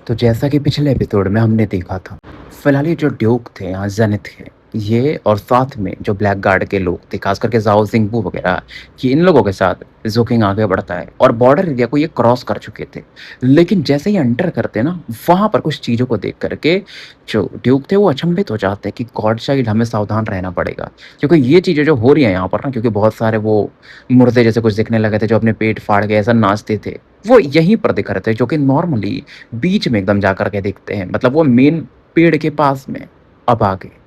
तो जैसा कि पिछले एपिसोड में हमने देखा था, फिलहाल ये जो ड्यूक थे यहाँ जेनिथ के, ये और साथ में जो ब्लैक गार्ड के लोग थे, खास करके ज़ाओ ज़िंगबू वगैरह, कि इन लोगों के साथ ज़ोकिंग आगे बढ़ता है और बॉर्डर एरिया को ये क्रॉस कर चुके थे। लेकिन जैसे ही एंटर करते हैं ना, वहाँ पर कुछ चीज़ों को देख कर के जो ड्यूक थे वो अचंभित हो जाते हैं कि गॉड चाइल्ड हमें सावधान रहना पड़ेगा। क्योंकि ये चीज़ें जो हो रही हैं यहाँ पर ना, क्योंकि बहुत सारे वो मुर्दे जैसे कुछ दिखने लगे थे जो अपने पेट फाड़ के ऐसा नाचते थे, वो यहीं पर दिख रहे थे, जो कि नॉर्मली बीच में एकदम जा कर के दिखते हैं, मतलब वो मेन पेड़ के पास में। अब आगे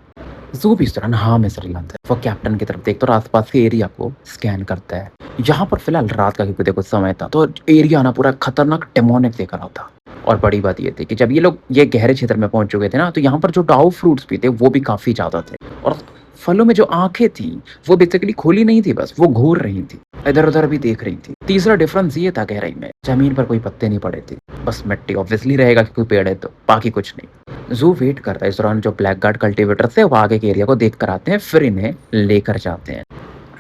ज़ू भी इस दौरान हाँ में सर हिलाता है। वो कैप्टन की तरफ देखता है और आसपास के एरिया को स्कैन करता है। यहाँ पर फिलहाल रात का क्योंकि देखो समय था, तो एरिया ना पूरा खतरनाक डेमोनिक दिख रहा था। और बड़ी बात ये थी कि जब ये लोग ये गहरे क्षेत्र में पहुंच चुके थे ना, तो यहाँ पर जो डाउ फ्रूट्स भी थे वो भी काफी ज्यादा थे। और फलों में जो आंखें थी वो बेसिकली खुली नहीं थी, बस वो घूर रही थी, इधर उधर भी देख रही थी। तीसरा डिफरेंस ये था गहराई में जमीन पर कोई पत्ते नहीं पड़े थे, बस मिट्टी ऑब्वियसली रहेगा क्योंकि पेड़ है, तो बाकी कुछ नहीं। जू वेट करता है। इस दौरान जो ब्लैक गार्ड कल्टीवेटर थे वो आगे के एरिया को देख कर आते हैं, फिर इन्हें लेकर जाते हैं।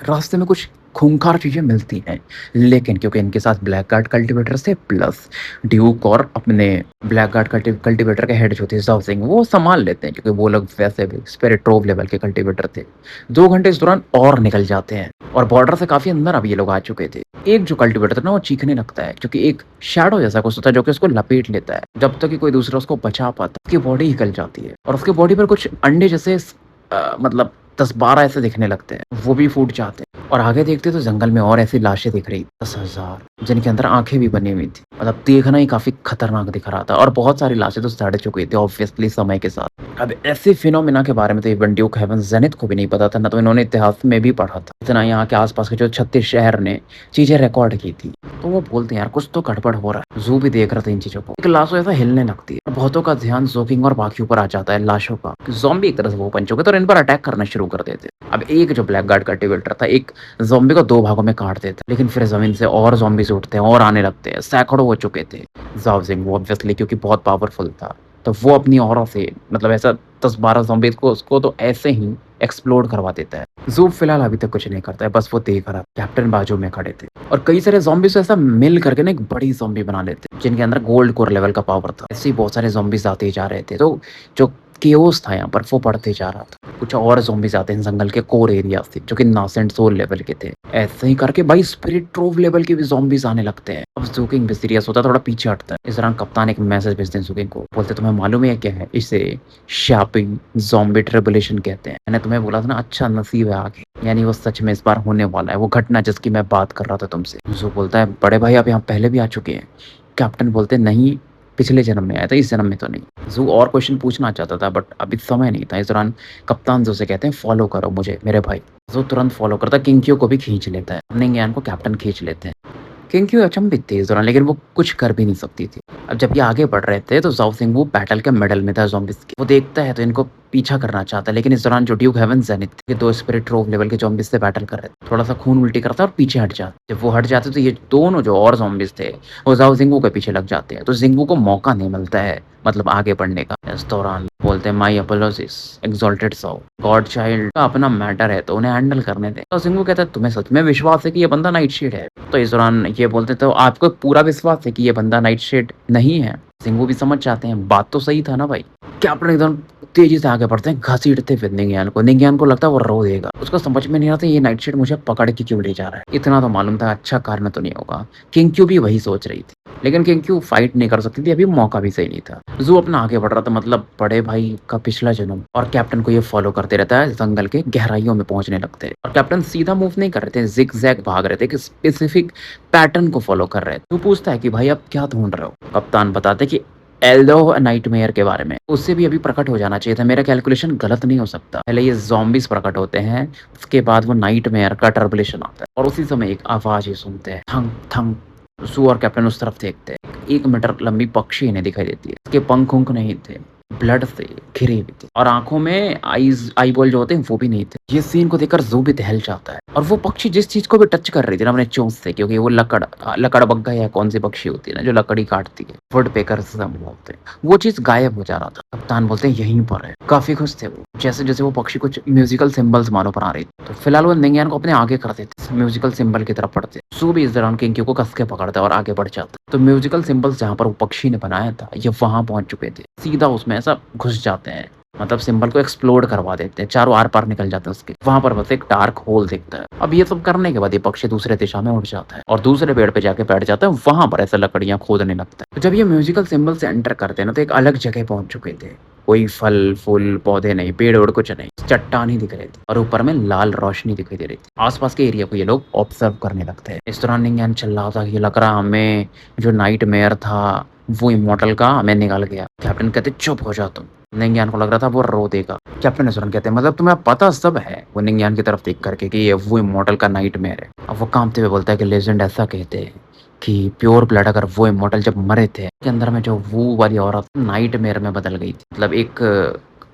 रास्ते में कुछ खूंखार चीजें मिलती हैं, लेकिन क्योंकि इनके साथ ब्लैक गार्ड कल्टीवेटर से प्लस ड्यूक और अपने ब्लैक गार्ड कल्टीवेटर के हेड जो थे ज़ाओ सिंह, वो संभाल लेते हैं, क्योंकि वो लोग वैसे भी स्पिरिट ट्रोव लेवल के कल्टीवेटर थे। 2 घंटे इस दौरान और निकल जाते हैं और बॉर्डर से काफी अंदर अब ये लोग आ चुके थे। एक जो कल्टीवेटर था ना वो चीखने लगता है, क्योंकि एक शैडो जैसा कुछ होता है जो कि उसको लपेट लेता है। जब तक कि कोई दूसरा उसको बचा पाता, उसकी बॉडी हिल जाती है और उसके बॉडी पर कुछ अंडे जैसे मतलब 10-12 ऐसे दिखने लगते हैं, वो भी फूट जाते हैं। और आगे देखते तो जंगल में और ऐसी लाशें दिख रही, 10,000, जिनके अंदर आंखें भी बनी हुई थी। मतलब देखना ही काफी खतरनाक दिख रहा था और बहुत सारी लाशें तो सड़ चुकी थी ऑब्वियसली समय के साथ। अब ऐसे फिनोमिना के बारे में तो इवन ड्यूक हेवन जेनिथ को भी नहीं पता था, ना तो इन्होंने इतिहास में भी पढ़ा था, इतना यहाँ के आसपास के जो 36 शहर ने चीजें रिकॉर्ड की थी। तो वो बोलते हैं यार कुछ तो गड़बड़ हो रहा है। जू भी देख रहा था इन चीजों को। एक लाशों ऐसा हिलने लगती है और बहुतों का ध्यान जोकिंग और बाकियों पर आ जाता है, लाशों का। ज़ॉम्बी एक तरह से वो बन चुके थे और इन पर अटैक करना शुरू कर देते। अब एक जो ब्लैक गार्ड कल्टीवेटर था, एक ज़ॉम्बी को 2 भागों में काट देता है, लेकिन फिर जमीन से और ज़ॉम्बीज़ उठते हैं और आने लगते हैं। सैकड़ों हो चुके थे। ज़ाओ ज़िंग वो ऑब्वियसली क्योंकि बहुत पावरफुल था, तो वो अपनी ऑरा से मतलब ऐसा 10-12 ज़ॉम्बीज़ को उसको तो ऐसे ही एक्सप्लोड करवा देता है। ज़ू फिलहाल अभी तक कुछ नहीं करता है, बस वो देख रहा। कैप्टन बाजू में खड़े थे और कई सारे ज़ॉम्बीज़ ऐसा मिल करके ना एक बड़ी ज़ॉम्बी बना लेते, जिनके अंदर गोल्ड कोर लेवल का पावर था। ऐसे ही बहुत सारे ज़ॉम्बीज़ आते ही जा रहे थे, तो जो केओस था यहाँ पर वो बढ़ते जा रहा था। कुछ और ज़ॉम्बीज़ आते हैं जंगल के कोर एरिया से, जो कि नासेंट सोल लेवल के थे। ऐसे ही करके भाई स्पिरिट ट्रोव लेवल के भी ज़ॉम्बीज़ आने लगते हैं। अब ज़ूकिंग भी सीरियस होता है, थोड़ा पीछे हटता है। इस दौरान कप्तान एक मैसेज भेजते हैं ज़ूकिंग को, बोलते तुम्हें मालूम है क्या है इसे? शापिंग ज़ॉम्बी ट्रिबुलेशन कहते हैं। मैंने तुम्हें बोला था ना, अच्छा नसीब है आगे, यानी वो सच में इस बार होने वाला है, वो घटना जिसकी मैं बात कर रहा था तुमसे। जू बोलता है बड़े भाई आप यहाँ पहले भी आ चुके हैं। कैप्टन बोलते नहीं, पिछले जन्म में आया था, इस जन्म में तो नहीं। जू और क्वेश्चन पूछना चाहता था बट अभी समय नहीं था। इस दौरान कप्तान जू से कहते हैं फॉलो करो मुझे मेरे भाई। जू तुरंत फॉलो करता है, किंगक्यू को भी खींच लेता है। अपने ज्ञान को कैप्टन खींच लेते हैं। किंगक्यू अचंभित थी इस दौरान, लेकिन वो कुछ कर भी नहीं सकती थी। अब जब ये आगे बढ़ रहे थे तो ज़ाओ सिंह वो बैटल के मिडल में था ज़ॉम्बीज़ के। वो देखता है तो इनको पीछा करना चाहता है, लेकिन इस दौरान जो ड्यूक हेवन जेनिथ के 2 स्पिरिट ट्रोव लेवल के ज़ॉम्बीज़ से बैटल कर रहे थे। थोड़ा सा खून उल्टी करता है और पीछे हट जाते। जब वो हट जाते तो ये दोनों जो और ज़ॉम्बीज़ थे वो ज़ाओ जिंगू के पीछे लग जाते हैं, तो जिंगू को मौका नहीं मिलता है मतलब आगे बढ़ने का। इस दौरान बोलते हैं माई अपोलोजिस एक्सॉल्टेड ज़ाओ, गॉड चाइल्ड का अपना मैटर है तो उन्हें हैंडल करने दें। तो जिंगू कहता है तुम्हें सच में विश्वास है कि ये बंदा नाइटशेड है? तो इस दौरान ये बोलते तो आपको पूरा विश्वास है कि ये बंदा नाइटशेड नहीं है? जिंगू भी समझ जाते हैं बात तो सही था ना भाई। कैप्टन एकदम तेजी से आगे बढ़ते हैं, घसीटते फिर निंगयान को। निंगयान को लगता है वो रो देगा। उसको समझ में नहीं आता ये नाइटशेड मुझे पकड़ के क्यों ले जा रहा है। इतना तो मालूम था अच्छा कारण तो नहीं होगा। किंगक्यू भी वही सोच रही थी, लेकिन किंगक्यू फाइट नहीं कर सकती थी, अभी मौका भी सही नहीं था। जू अपना आगे बढ़ रहा था, मतलब बड़े भाई का पिछला जन्म, और कैप्टन को ये फॉलो करते रहता है। जंगल के गहराइयों में पहुंचने लगते हैं और कैप्टन सीधा मूव नहीं कर रहे थे, जिग जैग भाग रहे थे, एक स्पेसिफिक पैटर्न को फॉलो कर रहे थे। तू पूछता है कि भाई आप क्या ढूंढ रहे हो? कप्तान बताते कि एल्डो नाइटमेयर के बारे में, उससे भी अभी प्रकट हो जाना चाहिए था। मेरा कैलकुलेशन गलत नहीं हो सकता। पहले ये ज़ॉम्बीज़ प्रकट होते हैं, उसके बाद वो नाइटमेयर का टर्बुलेशन आता है और उसी समय एक आवाज़ ही सुनते हैं, थंग थंग। जू और कैप्टन उस तरफ देखते हैं। 1 मीटर लंबी पक्षी इन्हें दिखाई देती है। उसके पंख उंख नहीं थे, ब्लड से घिरी हुई थी और आँखों में आई बॉल जो होते हैं वो भी नहीं थे। ये सीन को देखकर ज़ू भी दहल जाता है और वो पक्षी जिस चीज़ को भी टच कर रही थी ना अपने चोंच से, क्योंकि वो लकड़बग्गा या कौन-सी पक्षी होती है ना जो लकड़ी काटती है, वुडपेकर जिसे हम बोलते हैं, वो चीज़ गायब हो जा रहा था। कप्तान बोलते हैं यहीं पर है। काफ़ी खुश थे वो। जैसे-जैसे वो पक्षी कुछ म्यूज़िकल सिंबल्स मानो बना रही थी। तो फिलहाल वो निंगियान को अपने आगे कर देते, म्यूज़िकल सिंबल की तरफ बढ़ते। ज़ू भी इस दौरान किंग्यू को कस के पकड़ता है और आगे बढ़ जाता है। तो म्यूज़िकल सिंबल्स जहाँ पर वो पक्षी ने बनाया था, ये वहाँ पहुँच चुके थे। सीधा उसमें ऐसा घुस जाते हैं, मतलब सिंबल को एक्सप्लोड करवा देते हैं, चारों आर-पार निकल जाते हैं उसके। वहाँ पर बस एक डार्क होल दिखता है। अब ये सब करने के बाद ये पक्षी दूसरे दिशा में उड़ जाता है और दूसरे पेड़ पे जाके बैठ जाता है, वहाँ पर ऐसा लकड़ियाँ खोदने लगता है। तो जब ये म्यूज़िकल सिंबल से एंटर करते हैं ना, तो एक अलग जगह पहुँच चुके थे। कोई फल, फूल, पौधे नहीं, पेड़-वेड़ कुछ नहीं, चट्टान ही दिख रहे थे और ऊपर में लाल रोशनी दिखाई दे रही थी। आस-पास के एरिया को ये लोग ऑब्ज़र्व करने लगते हैं। इस दौरान निंगियान चिल्ला था कि लग रहा हमें जो नाइटमेयर था, वो इम्मॉर्टल का हमें निगल गया। कैप्टन कहते चुप हो जा तुम। निंगियान को लग रहा था वो रो देगा। कैप्टन इस दौरान कहते हैं मतलब तुम्हें पता सब है, वो निंगियान की तरफ देख करके कि ये वो इम्मॉर्टल का नाइटमेयर है। अब वो काँपते हुए बोलता है कि लेजेंड ऐसा कहते हैं कि प्योर ब्लड अगर वो इम्मॉर्टल जब मरे थे, के अंदर में जो वो वाली औरत नाइटमेयर में बदल गई थी। मतलब एक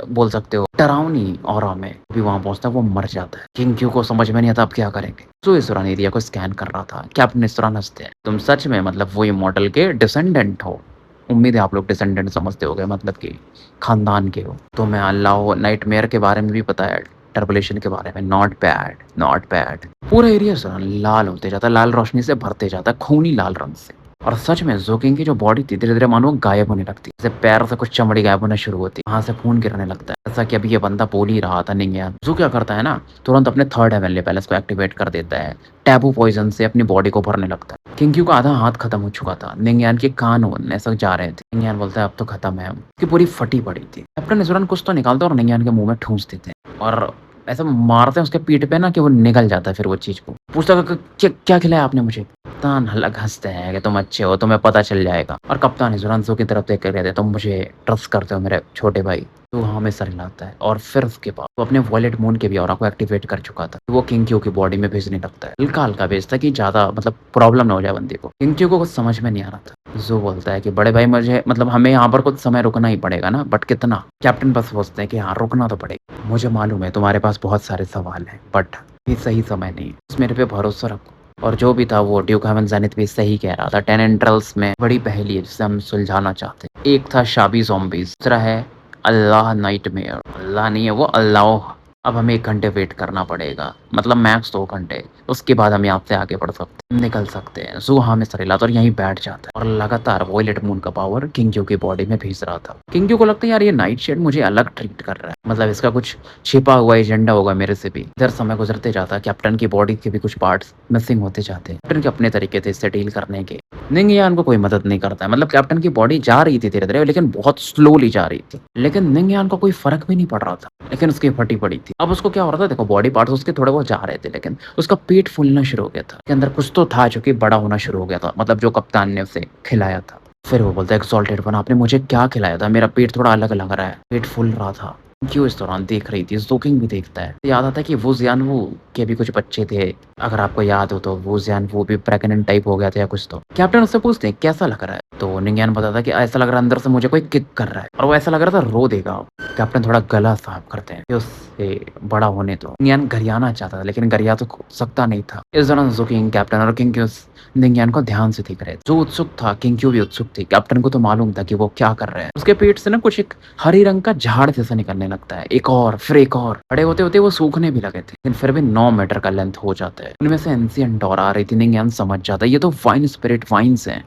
बोल सकते हो डरावनी ऑरा में भी वहाँ पहुँचता है, वो मर जाता है। किंग को समझ में नहीं आता अब क्या करेंगे। तो इस दौरान एरिया को स्कैन कर रहा था। कैप्टन इस दौरान हँसते हैं। तुम सच में मतलब वो इम्मॉर्टल के डिसेंडेंट हो? उम्मीद है आप लोग डिसेंडेंट समझते होगे, मतलब कि खानदान के हो। तो मैं अल्लाह नाइटमेयर के बारे में भी पता है, टर्बुलेशन के बारे में। Not bad, not bad. पूरा एरिया इस दौरान लाल होते जाता है, लाल रोशनी से भरते जाता है, खूनी लाल रंग से। और सच में ज़ोकिंग की जो बॉडी थी धीरे-धीरे मानो गायब होने लगती है। जैसे पैर से कुछ चमड़ी गायब होना शुरू होती है, वहाँ से खून गिरने लगता है। जैसा कि अभी ये बंदा बोल ही रहा था निंगियान। ज़ू क्या करता है ना, तुरंत अपने थर्ड हेवनली पैलेस को एक्टिवेट कर देता है। टैबू पॉइज़न से अपनी बॉडी को भरने लगता है। किंग्यू का आधा हाथ खत्म हो चुका था। निंगियान के कान ऐसा जा रहे थे। निंगियान बोलता है अब तो खत्म है हम। उसकी पूरी फटी पड़ी थी। कैप्टन इस दौरान कुछ तो निकालता है और निंगियान के मुँह में ठूँस देते हैं और ऐसा मारते हैं उसके पीठ पे ना कि वो निगल जाता है फिर वो चीज़ को। पूछता है क्या क्या खिलाया आपने मुझे? कप्तान अलग हँसते हैं कि तुम अच्छे हो, तुम्हें पता चल जाएगा। और कप्तान इस दौरान ज़ू की तरफ देख कर कहते हैं तुम मुझे ट्रस्ट करते हो मेरे छोटे भाई। तो हमें सर हिलाता है और फिर उसके बाद वो अपने वॉयलेट मून के भी ऑरा को एक्टिवेट कर चुका था। वो किंग्यू की बॉडी में भेजने लगता है। हल्का-हल्का भेजता है कि ज़्यादा मतलब प्रॉब्लम ना हो जाए बंदे को। किंग्यू को कुछ समझ में नहीं आ रहा था। ज़ू बोलता है कि बड़े भाई मुझे मतलब हमें यहाँ पर कुछ समय रुकना ही पड़ेगा ना, बट कितना? कैप्टन बस सोचते हैं कि हाँ, रुकना तो पड़ेगा। मुझे मालूम है तुम्हारे पास बहुत सारे सवाल हैं, बट ये सही समय नहीं है। बस मेरे पे भरोसा रखो। और जो भी था वो ड्यूक हेवन ज़ेनिथ भी सही कह रहा था। टेनेंट्रल्स में बड़ी पहेली है जिसे हम सुलझाना चाहते हैं। एक था शाबी ज़ॉम्बीज़, दूसरा है अल्लाह नाइटमेयर। अल्लाह नहीं है वो, अल्लाह। अब हमें 1 घंटे वेट करना पड़ेगा, मतलब मैक्स 2 घंटे। उसके बाद हम यहाँ से आगे बढ़ सकते हैं, निकल सकते हैं। ज़ू हाँ में सर हिलाता और यहीं बैठ जाता है और लगातार वॉयलेट मून का पावर किंग्यू की बॉडी में भेज रहा था। किंग्यू को लगता है यार ये नाइट शेड मुझे अलग ट्रीट कर रहा है, मतलब इसका कुछ छिपा हुआ एजेंडा होगा मेरे से भी। इधर समय गुजरते जाता है, कैप्टन की बॉडी के भी कुछ पार्ट्स मिसिंग होते जाते हैं। कैप्टन के अपने तरीके थे इससे डील करने के। निंगियान को कोई मदद नहीं करता है, मतलब कैप्टन की बॉडी जा रही थी धीरे-धीरे, लेकिन बहुत स्लोली जा रही थी। लेकिन निंगियान को कोई फर्क भी नहीं पड़ रहा था, लेकिन उसकी फटी पड़ी थी। अब उसको क्या हो रहा था, देखो बॉडी पार्ट्स उसके थोड़े बहुत जा रहे थे, लेकिन उसका पेट फूलना शुरू हो गया था। उसके अंदर कुछ तो था जो कि बड़ा होना शुरू हो गया था, मतलब जो कप्तान ने उसे खिलाया था। फिर वो बोलता है एक्सॉल्टेड वन, आपने मुझे क्या खिलाया था? मेरा पेट थोड़ा अलग लग रहा है, पेट फूल रहा था। क्यों इस दौरान देख रही थी, ज़ोकिंग भी देखता है। याद आता है कि वो ज़ियानवू के भी कुछ बच्चे थे, अगर आपको याद हो तो। वो ज़ियानवू भी प्रेग्नेंट टाइप हो गया था या कुछ तो। कैप्टन उससे पूछते हैं कैसा लग रहा है? तो निंगियान बताता है कि ऐसा लग रहा है अंदर से मुझे कोई किक कर रहा है और वो ऐसा लग रहा था रो देगा। कैप्टन थोड़ा गला साफ करते हैं कि उससे बड़ा होने दो। निंगियान गरियाना चाहता था, लेकिन गरिया तो सकता नहीं था। इस दौरान ज़ोकिंग, कैप्टन और किंग निंगियान को ध्यान से देख रहे थे। जो उत्सुक था, किंग्यू भी उत्सुक थी। कैप्टन को तो मालूम था कि वो क्या कर रहे हैं। उसके पेट से ना कुछ एक हरे रंग का झाड़ जैसा निकलने लगता है, एक और, फिर एक और। बड़े होते होते वो सूखने भी लगे थे, लेकिन फिर भी 9 मीटर का लेंथ हो जाता है। उनमें से एंशिएंट डोरा आ रही थी। निंगियान समझ जाता है ये तो वाइन स्पिरिट वाइन्स हैं।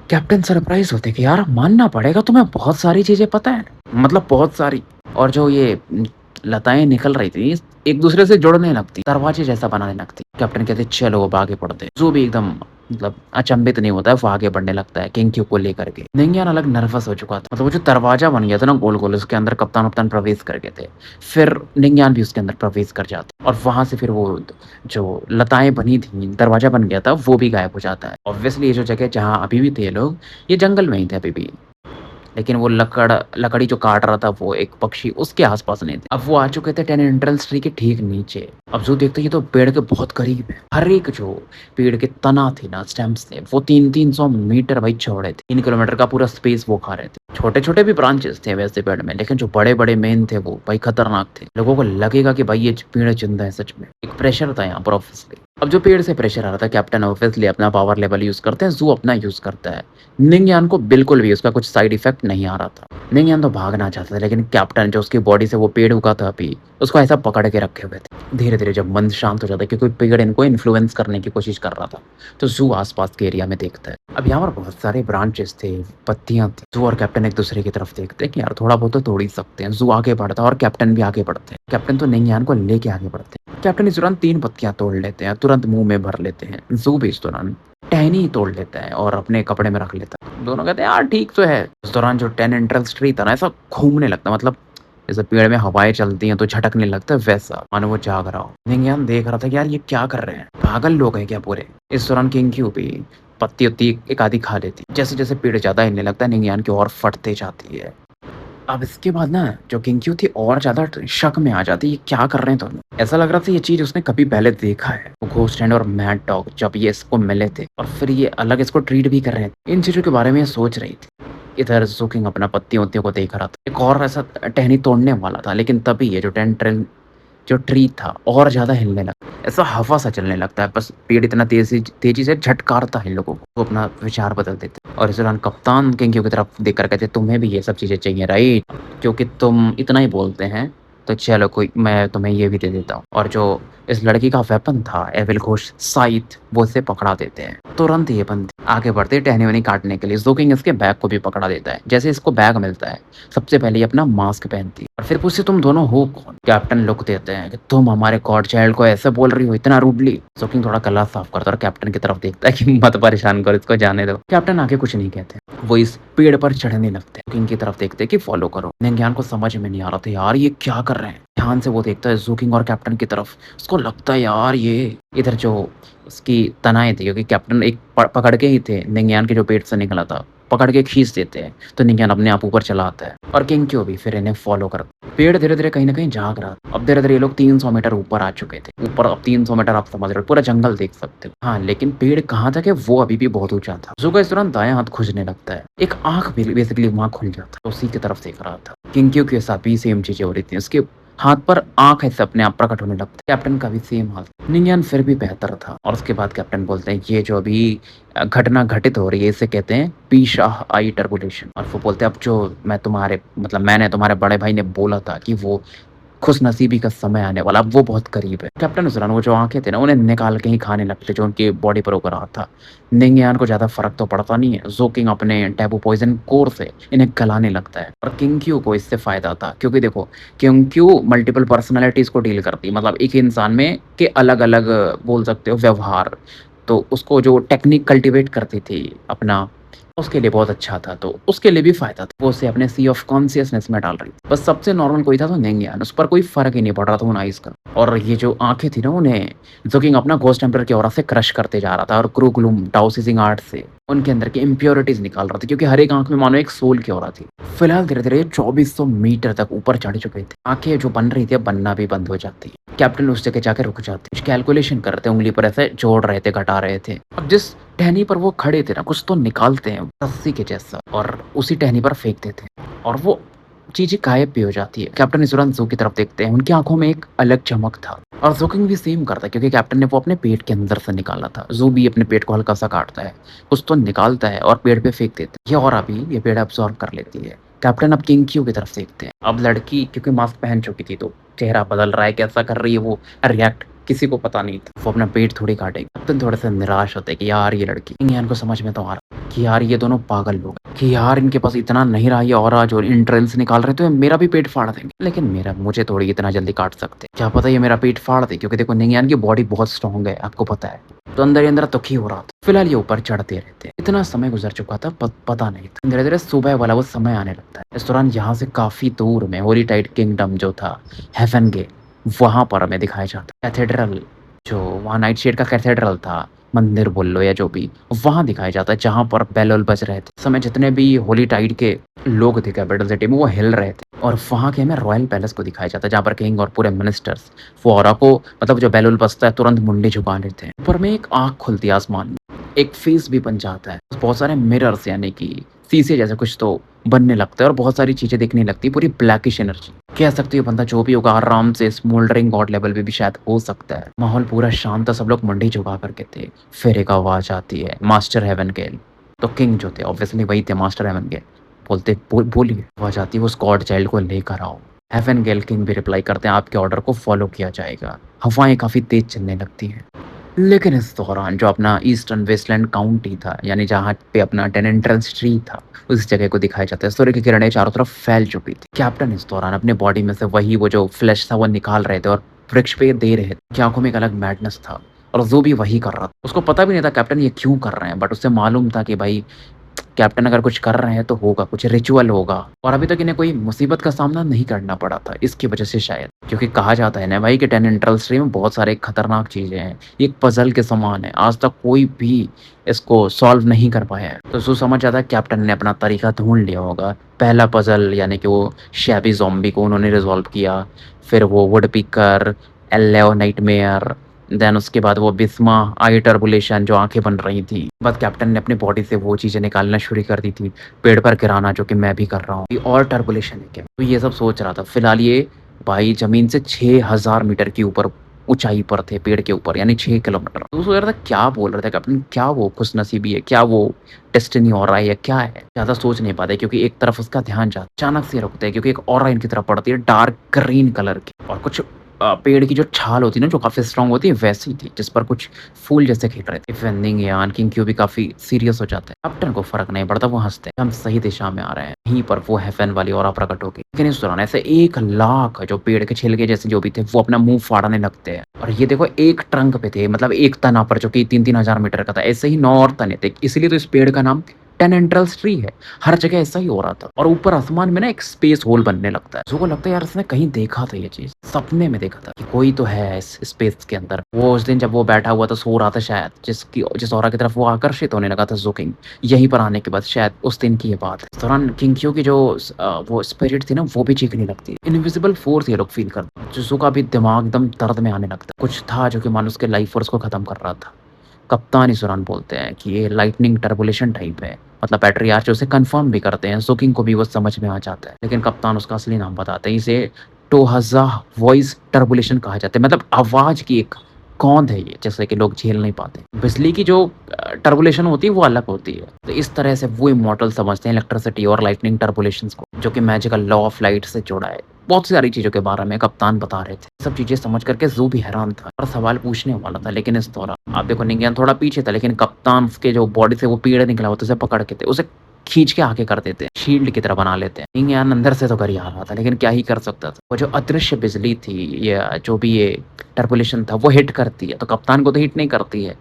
कैप्टन सरप्राइज होते कि यार मानना पड़ेगा तुम्हें बहुत सारी चीजें पता है, मतलब बहुत सारी। और जो ये लताएं निकल रही थी एक दूसरे से जुड़ने लगती, दरवाजे जैसा बनाने लगती। कैप्टन कहते चलो अब आगे बढ़ते। जो भी एकदम मतलब अचंभित नहीं होता है, वो आगे बढ़ने लगता है किंग्यू को लेकर के। निंगियान अलग नर्वस हो चुका था, मतलब वो जो दरवाजा बन गया था ना गोल गोल, उसके अंदर कप्तान वप्तान प्रवेश कर गए थे। फिर निंगियान भी उसके अंदर प्रवेश कर जाता और वहां से फिर वो जो लताएं बनी थी, दरवाजा बन गया था, वो भी गायब हो जाता है। ऑब्वियसली ये जो जगह जहाँ अभी भी थे ये लोग, ये जंगल में ही थे अभी भी, लेकिन वो लकड़ी जो काट रहा था वो एक पक्षी उसके आसपास नहीं थे। अब वो आ चुके थे टेनेंट्रल्स ट्री के ठीक नीचे। अब जो देखते ये तो पेड़ के बहुत करीब है। हर एक जो पेड़ के तना थे ना, स्टेम्स थे, वो 300 मीटर भाई चौड़े थे। 3 किलोमीटर का पूरा स्पेस वो खा रहे थे। छोटे-छोटे भी ब्रांचेस थे वैसे पेड़ में, लेकिन जो बड़े-बड़े मेन थे वो भाई खतरनाक थे। लोगों को लगेगा कि भाई ये पेड़ ज़िंदा है सच में। एक प्रेशर था यहाँ पर ऑब्वियसली। अब जो पेड़ से प्रेशर आ रहा था, कैप्टन ऑब्वियसली अपना पावर लेवल यूज़ करते हैं, ज़ू अपना यूज़ करता है। निंग यान को बिल्कुल भी उसका कुछ साइड इफ़ेक्ट नहीं आ रहा था। निंग यान तो भागना चाहता था, लेकिन कैप्टन जो उसकी बॉडी से वो पेड़ उगा था अभी, उसको ऐसा पकड़ के रखे हुए थे। धीरे-धीरे जब मन शांत हो जाता है क्योंकि पेड़ इनको इन्फ्लुएंस करने की कोशिश कर रहा था, तो ज़ू आस-पास के एरिया में देखता है। अब यहाँ पर बहुत सारे ब्रांचेस थे, पत्तियाँ थी। ज़ू और कैप्टन एक दूसरे की तरफ देखते हैं कि यार थोड़ा बहुत तो तोड़ ही सकते हैं। ज़ू आगे बढ़ता है और कैप्टन भी आगे बढ़ते हैं। कैप्टन तो निंग को लेके आगे बढ़ते हैं। कैप्टन इस दौरान 3 पत्तियाँ तोड़ लेते हैं, तुरंत मुँह में भर लेते हैं। ज़ू भी इस दौरान टहनी ही तोड़ लेता है और अपने कपड़े में रख लेता है। दोनों कहते हैं यार ठीक तो है। उस दौरान जो 10 एंट्रेंस ट्री था ना ऐसा घूमने लगता है, मतलब जैसे पेड़ में हवाएँ चलती हैं तो झटकने लगता है वैसा, मानो वो जाग रहा हो। निंग देख रहा था कि यार ये क्या कर रहे हैं? पागल लोग हैं क्या पूरे? इस दौरान किंग भी पत्ती-वत्ती एक आधी खा लेती है। जैसे-जैसे पेड़ ज़्यादा हिलने लगता है, निंग की ओर फटते जाती है। अब इसके बाद ना जो किंग थी और ज़्यादा शक में आ जाती है, ये क्या कर रहे हैं दोनों? ऐसा लग रहा था ये चीज़ उसने कभी पहले देखा है। वो घोस्टलैंड और मैड डॉग जब ये इसको मिले थे और फिर ये अलग इसको ट्रीट भी कर रहे थे। इन चीज़ों के बारे में ये सोच रही थी। इधर ज़ू अपना पत्तियों-वत्तियों को देख रहा था। एक और ऐसा टहनी तोड़ने वाला था, लेकिन तभी ये जो ट्री था और ज़्यादा हिलने लगा। ऐसा हवा सा चलने लगता है, बस पेड़ इतना तेज़ी से झटकारता है इन लोगों को। वो अपना विचार बदल देते हैं और इस दौरान कप्तान किंग की तरफ देखकर कहते हैं, "तुम्हें भी ये सब चीज़ें चाहिए राइट? क्योंकि तुम इतना ही बोलते हैं, तो चलो कोई मैं तुम्हें ये भी दे देता हूँ।" और जो इस लड़की का वेपन था एविल घोस्ट साइथ, वो इसे पकड़ा देते हैं। तुरंत ये बंदे आगे बढ़ते हैं टहनी-वहनी काटने के लिए। ज़ू इसके बैग को भी पकड़ा देता है। जैसे इसको बैग मिलता है, सबसे पहले ये अपना मास्क पहनती है और फिर पूछती है, "तुम दोनों हो कौन?" कैप्टन लुक देते हैं कि, "तुम हमारे गॉड चाइल्ड को ऐसे बोल रही हो इतना रूडली?" ज़ू थोड़ा गला साफ करता है और कैप्टन की तरफ देखता है कि मत परेशान करो इसको, जाने दो। कैप्टन आगे कुछ नहीं कहते। वो इस पेड़ पर चढ़ने लगते हैं। किंग की तरफ देखते हैं कि फॉलो करो। निंग को समझ में नहीं आ रहा था, यार ये क्या कर रहे हैं? ध्यान से वो देखता है ज़ू और कैप्टन की तरफ। उसको लगता है यार ये इधर जो उसकी तनाएँ थी क्योंकि कैप्टन एक पकड़ के ही थे, निंग के जो पेट से निकला था, पकड़ के खींच देते हैं। तो निंग अपने आप ऊपर चला आता है और किंग भी फिर इन्हें फॉलो करता है। पेड़ धीरे-धीरे कहीं न कहीं जाग रहा था। अब धीरे-धीरे ये लोग 300 मीटर ऊपर आ चुके थे। ऊपर अब 300 मीटर आप समझ रहे हो, पूरा जंगल देख सकते हो। हाँ, लेकिन पेड़ कहाँ तक है वो अभी भी बहुत ऊँचा था। ज़ू इस दौरान दायाँ हाथ खुजने लगता है। एक आँख भी बेसिकली वहाँ खुल जाता है, तो उसी की तरफ देख रहा था। किंग के साथ भी सेम चीज़ें हो रही थी। उसके हाथ पर आँख ऐसे अपने आप प्रकट होने लगती है। कैप्टन का भी सेम हाल। निंग फिर भी बेहतर था और उसके बाद कैप्टन बोलते हैं, "ये जो अभी घटना घटित हो रही है इसे कहते हैं पी-शाह आई टर्बुलेशन।" और वो बोलते हैं, "अब जो मैंने तुम्हारे बड़े भाई ने बोला था कि वो खुशनसीबी का समय आने वाला, अब वो बहुत करीब है।" कैप्टन उस दौरान वो जो आँखें थे ना, उन्हें निकाल के ही खाने लगते जो उनकी बॉडी पर उग रहा था। निंग को ज़्यादा फ़र्क तो पड़ता नहीं है। ज़ू अपने टैबू पॉइज़न कोर से इन्हें गलाने लगता है और किंग को इससे फ़ायदा था क्योंकि देखो किंग मल्टीपल पर्सनैलिटीज़ को डील करती है। मतलब एक इंसान में के अलग-अलग बोल सकते हो व्यवहार। तो उसको जो टेक्निक कल्टीवेट करती थी अपना, उसके लिए बहुत अच्छा था, तो उसके लिए भी फ़ायदा था। वो उसे अपने सी ऑफ कॉन्शियसनेस में डाल रही थी। बस सबसे नॉर्मल कोई था तो निंग उस पर कोई फ़र्क ही नहीं पड़ रहा था उन आइज़ का। और ये जो आँखें थी ना उन्हें ज़ू अपना घोस्ट टेम्पलर की ऑरा से क्रश करते जा रहा था और क्रू ग्लूम टाओ सीजिंग आर्ट से उनके अंदर की इम्प्योरिटीज़ निकाल रहा था क्योंकि हर एक आँख में मानो एक सोल की ऑरा थी। फिलहाल धीरे-धीरे 2400 मीटर तक ऊपर चढ़ चुके थे। आँखें जो बन रही थी अब बनना भी बंद हो जाती है। कैप्टन उस जगह जाके रुक जाते। कुछ कैलकुलेशन कर रहे थे, उँगली पर ऐसे जोड़ रहे थे, घटा रहे थे। अब जिस टहनी पर वो खड़े थे ना, कुछ तो निकालते हैं रस्सी के जैसा और उसी टहनी पर फेंक देते हैं और वो चीज़ें गायब भी हो जाती है। कैप्टन इस दौरान ज़ू की तरफ देखते हैं, उनकी आँखों में एक अलग चमक था और ज़ू भी सेम करता है क्योंकि कैप्टन ने वो अपने पेट के अंदर से निकाला था। ज़ू भी अपने पेट को हल्का-सा काटता है, कुछ तो निकालता है और पेड़ पे फेंक देता है। ये और अभी ये पेड़ अब्ज़ॉर्ब कर लेती है। कैप्टन अब किंग की तरफ देखते हैं। अब लड़की क्योंकि मास्क पहन चुकी थी तो चेहरा बदल रहा है, कैसा कर रही है वो रिएक्ट किसी को पता नहीं था। वो अपना पेट थोड़ी काटेगी। कैप्टन थोड़े-से निराश होते हैं कि यार ये लड़की इनको समझ में तो आ रहा है कि यार ये दोनों पागल लोग हैं कि यार इनके पास इतना नहीं रहा ये ऑरा जो एंट्रेंस निकाल रहे तो मेरा भी पेट फाड़ देंगे। लेकिन मुझे थोड़ी इतना जल्दी काट सकते। क्या पता ये मेरा पेट फाड़ दे क्योंकि देखो निंग की बॉडी बहुत स्ट्रॉन्ग है, आपको पता है। तो अंदर ही अंदर दुखी हो रहा था। फिलहाल ये ऊपर चढ़ते रहते। इतना समय गुजर चुका था पता नहीं था। धीरे-धीरे सुबह वाला वो समय आने लगता है। इस दौरान यहाँ से काफ़ी दूर में होलीटाइड किंगडम जो था हेवन गेट, वहाँ पर हमें दिखाया जाता है। कैथेड्रल जो वहाँ नाइटशेड का कैथेड्रल था, मंदिर बोल लो या जो भी, वहाँ दिखाया जाता है जहाँ पर बेल बज रहे थे। उस समय जितने भी होलीटाइड के लोग थे कैपिटल सिटी में वो हिल रहे थे और वहाँ के हमें रॉयल पैलेस को दिखाया जाता है जहाँ पर किंग और पूरे मिनिस्टर्स वो ऑरा को मतलब जो बेल बजता है तुरंत मुंडी झुका लेते हैं। ऊपर में एक आँख खुलती है आसमान में, एक फेस भी बन जाता है। बहुत सारे मिरर्स यानी कि शीशे जैसा कुछ तो बनने लगता है और बहुत सारी चीज़ें दिखने लगती है, पूरी ब्लैकिश एनर्जी। कह सकते हो बंदा जो भी होगा आराम से स्मोल्डरिंग गॉड लेवल पे भी शायद हो सकता है। माहौल पूरा शांत था, सब लोग मंडी झुका करके थे। फिर एक आवाज़ आती है, मास्टर हेवनगेल। तो किंग जो थे ऑब्वियसली वही थे मास्टर हेवनगेल। बोलते बोलिए। आवाज़ आती है, वो स्कॉट चाइल्ड को लेकर आओ। हेवनगेल किंग भी रिप्लाई करते हैं, आपके ऑर्डर को फॉलो किया जाएगा। हवाएं काफ़ी तेज चलने लगती हैं। लेकिन इस दौरान जो अपना ईस्टर्न वेस्टलैंड काउंटी था, यानी जहाँ पे अपना टेनेंट्रल ट्री था, उस जगह को दिखाया जाता है। सूर्य की किरणें चारों तरफ फैल चुकी थी। कैप्टन इस दौरान अपने बॉडी में से वही वो जो फ्लैश था वो निकाल रहे थे और वृक्ष पे दे रहे थे। की आँखों में एक अलग मैडनेस था और ज़ो भी वही कर रहा था। उसको पता भी नहीं था कैप्टन ये क्यों कर रहे हैं, बट उसे मालूम था कि भाई कैप्टन अगर कुछ कर रहे हैं तो होगा, कुछ रिचुअल होगा और अभी तक इन्हें कोई मुसीबत का सामना नहीं करना पड़ा था, इसकी वजह से शायद। क्योंकि कहा जाता है ना भाई कि टेनेंट्रल ट्री में बहुत सारे खतरनाक चीज़ें हैं। ये एक पज़ल के समान है, आज तक कोई भी इसको सॉल्व नहीं कर पाया है। तो समझ जाता है कैप्टन ने अपना तरीका ढूँढ लिया होगा। पहला पज़ल यानी कि वो शैबी ज़ॉम्बी को उन्होंने रिज़ॉल्व किया, फिर वो वुडपीकर, एल्लेओ नाइटमेयर, देन उसके बाद वो बिस्मा आई टर्बुलेशन जो आँखें बन रही थी। बाद कैप्टन ने अपनी बॉडी से वो चीज़ें निकालना शुरू कर दी थी, पेड़ पर गिराना जो कि मैं भी कर रहा हूँ। ये और टर्बुलेशन है क्या? तो ये सब सोच रहा था। फिलहाल ये भाई ज़मीन से 6000 मीटर के ऊपर ऊँचाई पर थे, पेड़ के ऊपर यानी 6 किलोमीटर। तो सोच रहा था क्या बोल रहे थे कैप्टन, क्या वो खुशनसीबी है, क्या वो डेस्टिनी हो रहा है या क्या है? ज़्यादा सोच नहीं पाते क्योंकि एक तरफ उसका ध्यान जाता अचानक से रुकते हैं क्योंकि एक ऑरा इनकी तरफ पड़ती है डार्क ग्रीन कलर की और कुछ पेड़ की जो छाल होती है ना जो काफ़ी स्ट्रॉन्ग होती है वैसी थी जिस पर कुछ फूल जैसे खिल रहे थे। फेंडिंग या किंग भी काफ़ी सीरियस हो जाता है। कैप्टन को फ़र्क नहीं पड़ता, वो हँसते हैं, हम सही दिशा में आ रहे हैं। यहीं पर वो हेवन वाली ऑरा प्रकट होगी। लेकिन इस दौरान ऐसे 1 लाख जो पेड़ के छिलके जैसे जो भी थे वो अपना मुँह फाड़ने लगते हैं। और ये देखो एक ट्रंक पे थे, मतलब एक तना पर जो कि 3-3 हज़ार मीटर का था। ऐसे ही 9 और तने थे, इसीलिए तो इस पेड़ का नाम टेनेंट्रल्स ट्री है। हर जगह ऐसा ही हो रहा था और ऊपर आसमान में ना एक स्पेस होल बनने लगता है। ज़ो को लगता है यार इसने कहीं देखा था ये चीज़, सपने में देखा था कि कोई तो है इस स्पेस के अंदर। वो उस दिन जब वो बैठा हुआ था सो रहा था शायद, जिस ऑरा की तरफ वो आकर्षित होने लगा था ज़ो किंग, यहीं पर आने के बाद शायद उस दिन की ये बात है। इस दौरान किंग की जो वो स्पिरिट थी ना वो भी चीखने लगती है। इनविजिबल फोर्स ये लोग फील करते हैं। ज़ो का भी दिमाग एकदम दर्द में आने लगता है। कुछ था जो कि मानो उसके लाइफ फोर्स को खत्म कर रहा था। कप्तान इस दौरान बोलते हैं कि ये लाइटनिंग टर्बुलेशन टाइप है, मतलब पैट्रियार्च उसे कंफर्म भी करते हैं। ज़ोकिंग को भी वो समझ में आ जाता है, लेकिन कप्तान उसका असली नाम बताते हैं। इसे टोहज़ा वॉइस टर्बुलेशन कहा जाता है, मतलब आवाज़ की एक कौंध है ये, जैसे कि लोग झेल नहीं पाते। बिजली की जो टर्बुलेशन होती है वो अलग होती है। तो इस तरह से वो इमॉर्टल समझते हैं इलेक्ट्रिसिटी और लाइटनिंग टर्बुलेशंस को, जो कि मैजिकल लॉ ऑफ लाइट से जुड़ा है। बहुत सारी चीज़ों के बारे में कप्तान बता रहे थे। सब चीज़ें समझ करके ज़ू भी हैरान था और सवाल पूछने वाला था, लेकिन इस दौरान आप देखो निंगियान थोड़ा पीछे था, लेकिन कप्तान उसके जो बॉडी से वो पीड़ निकला होता है उसे पकड़ के थे, उसे खींच के आगे कर देते हैं, शील्ड की तरह बना लेते हैं। निंगियान अंदर से तो कर ही आ रहा था, लेकिन क्या ही कर सकता था। वो जो अदृश्य बिजली थी या जो भी ये टर्बुलेशन था वो हिट करती है, तो कप्तान को तो हिट नहीं करती है,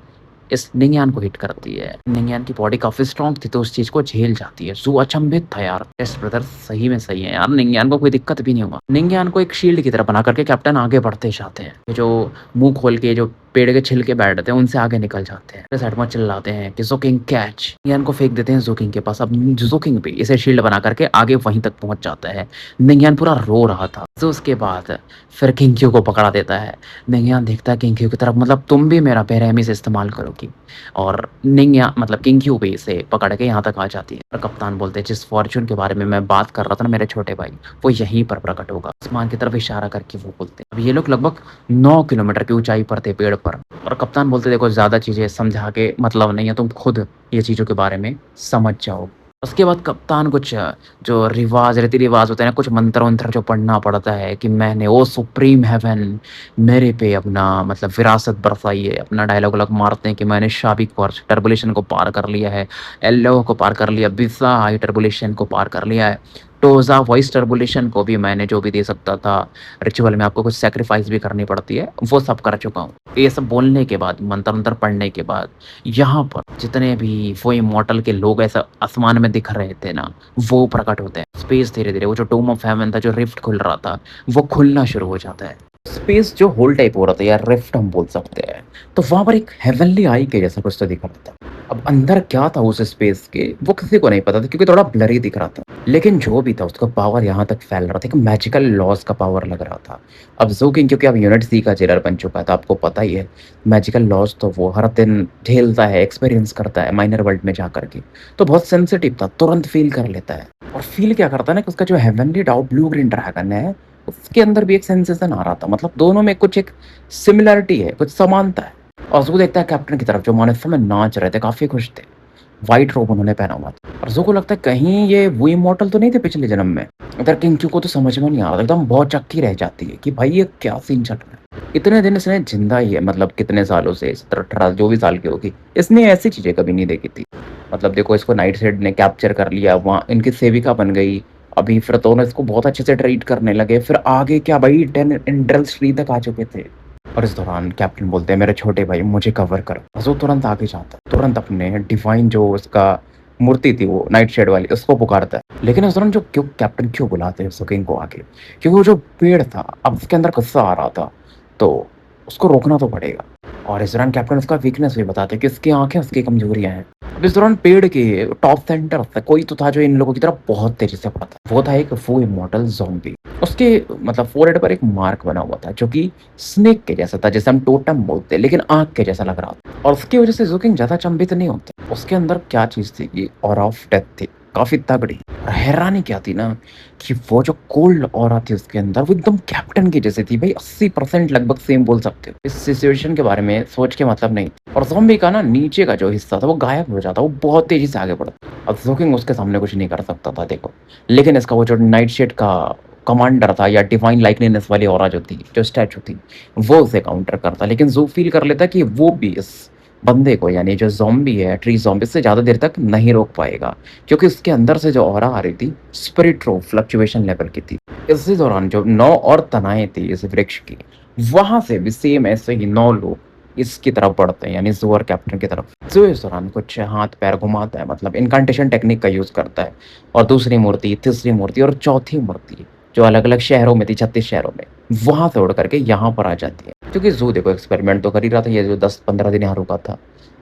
इस निंगियान को हिट करती है। निंगियान की बॉडी काफ़ी स्ट्रॉन्ग थी तो उस चीज़ को झेल जाती है। ज़ू अचंभित था यार, यस ब्रदर सही में सही है यार, निंगियान को कोई दिक्कत भी नहीं हुआ। निंगियान को एक शील्ड की तरह बना करके कैप्टन आगे बढ़ते जाते हैं। ये जो मुँह खोल के जो पेड़ के छिलके बैठते हैं उनसे आगे निकल जाते हैं। साइड में चिल्लाते हैं कि ज़ोकिंग कैच। निंगियान को फेंक देते हैं ज़ोकिंग के पास। अब ज़ोकिंग भी इसे शील्ड बना करके आगे वहीं तक पहुँच जाता है। निंगियान पूरा रो रहा था। तो उसके बाद फिर किंग्क्यू को पकड़ा देता है। निंगियान देखता है किंग्क्यू की तरफ, मतलब तुम भी मेरा बेरहमी से इस्तेमाल करोगी, और निंगिया मतलब किंग्क्यू भी इसे पकड़ के यहाँ तक आ जाती है। और कप्तान बोलते हैं जिस फॉर्चून के बारे में मैं बात कर रहा था ना मेरे छोटे भाई, वो यहीं पर प्रकट होगा। आसमान की तरफ इशारा करके वो बोलते हैं। अब ये लोग लगभग 9 किलोमीटर की ऊंचाई पर थे पेड़ पर, और कप्तान बोलते देखो ज़्यादा चीज़ें समझा के मतलब नहीं है, तुम खुद ये चीज़ों के बारे में समझ जाओ। उसके बाद कप्तान कुछ जो रिवाज रीति रिवाज होते हैं ना, कुछ मंत्र वंत्र जो पढ़ना पड़ता है कि मैंने ओ सुप्रीम हेवन मेरे पे अपना मतलब विरासत बरसाई है। अपना डायलॉग अलग मारते हैं कि मैंने शाबिक वर्ष टर्बुलेशन को पार कर लिया है, एल्लो को पार कर लिया, बिसा हाई टर्बुलेशन को पार कर लिया है, टोजा वॉइस टर्बुलेशन को भी मैंने जो भी दे सकता था रिचुअल में, आपको कुछ सेक्रीफाइस भी करनी पड़ती है, वो सब कर चुका हूँ। ये सब बोलने के बाद, मंत्र मंत्र पढ़ने के बाद, यहाँ पर जितने भी वो इमॉर्टल के लोग ऐसा आसमान में दिख रहे थे ना, वो प्रकट होते हैं। स्पेस धीरे धीरे वो जो टोम ऑफ हेवन था, जो रिफ्ट खुल रहा था, वो खुलना शुरू हो जाता है। स्पेस जो होल टाइप हो रहा था यार, रिफ्ट हम बोल सकते हैं। तो वहां पर एक हेवनली आई के जैसा कुछ तो दिख रहा था। अब अंदर क्या था उस स्पेस के, वो किसी को नहीं पता था क्योंकि थोड़ा ब्लरी दिख रहा था। लेकिन जो भी था उसका पावर यहाँ तक फैल रहा था, एक मैजिकल लॉज़ का पावर लग रहा था। अब ज़ोकिंग क्योंकि अब यूनिट सी का जेलर बन चुका था, आपको पता ही है। मैजिकल लॉज़ तो वो हर दिन झेलता है, एक्सपीरियंस करता है माइनर वर्ल्ड में जा कर के। तो बहुत सेंसिटिव था, तुरंत फ़ील कर लेता है। और फ़ील क्या करता है ना कि उसका जो हेवनली डाउ ब्लू-ग्रीन ड्रैगन है, उसके अंदर भी एक सेंसेशन आ रहा था। मतलब दोनों में कुछ एक सिमिलैरिटी है, कुछ समानता है। और ज़ू देखता है कैप्टन की तरफ जो मानसरोवर में नाच रहे थे, काफ़ी खुश थे। व्हाइट रोब उन्होंने पहना हुआ था और ज़ू को लगता है कहीं ये वो इमॉर्टल तो नहीं थे पिछले जन्म में। इधर किंग को तो समझ में नहीं आ रहा था, एकदम बहुत चक्की रह जाती है कि भाई ये क्या सीन चल रहा है। इतने दिन इसने जिंदा ही है, मतलब कितने सालों से 17-18 जो भी साल की होगी, इसने ऐसी चीज़ें कभी नहीं देखी थी। मतलब देखो इसको नाइट शेड ने कैप्चर कर लिया, वहाँ इनकी सेविका बन गई। अभी फिर दोनों इसको बहुत अच्छे से ट्रीट करने लगे, फिर आगे क्या भाई 10 इंडल्स 3 तक आ चुके थे। और इस दौरान कैप्टन बोलते हैं मेरे छोटे भाई मुझे कवर करो। वो तुरंत आगे जाता है, तुरंत अपने डिवाइन जो उसका मूर्ति थी वो नाइट शेड वाली उसको पुकारता है। लेकिन उस दौरान जो क्यों कैप्टन क्यों बुलाते हैं सुकिंग को आगे, क्योंकि वो जो पेड़ था अब उसके अंदर गुस्सा आ रहा था, तो उसको रोकना तो पड़ेगा। और इस दौरान कैप्टन उसका वीकनेस भी बताते हैं कि उसकी आंखें उसकी कमजोरियां हैं। अब इस दौरान पेड़ के टॉप सेंटर था कोई तो था जो इन लोगों की तरफ बहुत तेजी से बढ़ा था। वो था एक वो इमॉर्टल ज़ॉम्बी। उसके मतलब फोरहेड पर एक मार्क बना हुआ था जो कि स्नेक के जैसा था, जैसे हम टोटम बोलते हैं, लेकिन आँख के जैसा लग रहा था। और उसकी वजह से ज़ोकिंग ज़्यादा अचंभित नहीं होते। उसके अंदर क्या चीज़ थी कि ऑरा ऑफ डेथ थी, काफ़ी तगड़ी। और हैरानी क्या थी ना कि वो जो कोल्ड ऑरा थी उसके अंदर वो एकदम कैप्टन की जैसी थी भाई, 80% लगभग सेम बोल सकते हो। इस सिचुएशन के बारे में सोच के मतलब नहीं। और ज़ॉम्बी का ना नीचे का जो हिस्सा था वो गायब हो जाता, वो बहुत तेज़ी से आगे बढ़ता। अब ज़ोकिंग उसके सामने कुछ नहीं कर सकता था देखो। लेकिन इसका वो जो नाइट शेड का कमांडर था या डिवाइन लाइकनेस वाली ऑरा जो थी, जो स्टैचू थी, वो उसे काउंटर करता। लेकिन ज़ू फ़ील कर लेता कि वो भी इस बंदे को यानी जो ज़ॉम्बी है, ट्री ज़ॉम्बी से ज़्यादा देर तक नहीं रोक पाएगा। क्योंकि उसके अंदर से जो ऑरा आ रही थी, स्पिरिट रो फ्लक्चुएशन लेवल की थी। इसी दौरान जो 9 और तनाएँ थी इस वृक्ष की, वहाँ से भी सेम ऐसे ही 9 लोग इसकी तरफ बढ़ते हैं, यानी ज़ू और कैप्टन की तरफ। ज़ू इस दौरान कुछ हाथ-पैर घुमाता है, मतलब इनकांटेशन टेक्निक का यूज़ करता है। और दूसरी मूर्ति, तीसरी मूर्ति और चौथी मूर्ति, जो अलग-अलग शहरों में थी, 36 शहरों में, वहाँ से उड़ करके यहाँ पर आ जाती है। क्योंकि ज़ू देखो एक्सपेरिमेंट तो कर ही रहा था, ये जो 10-15 दिन यहाँ रुका था।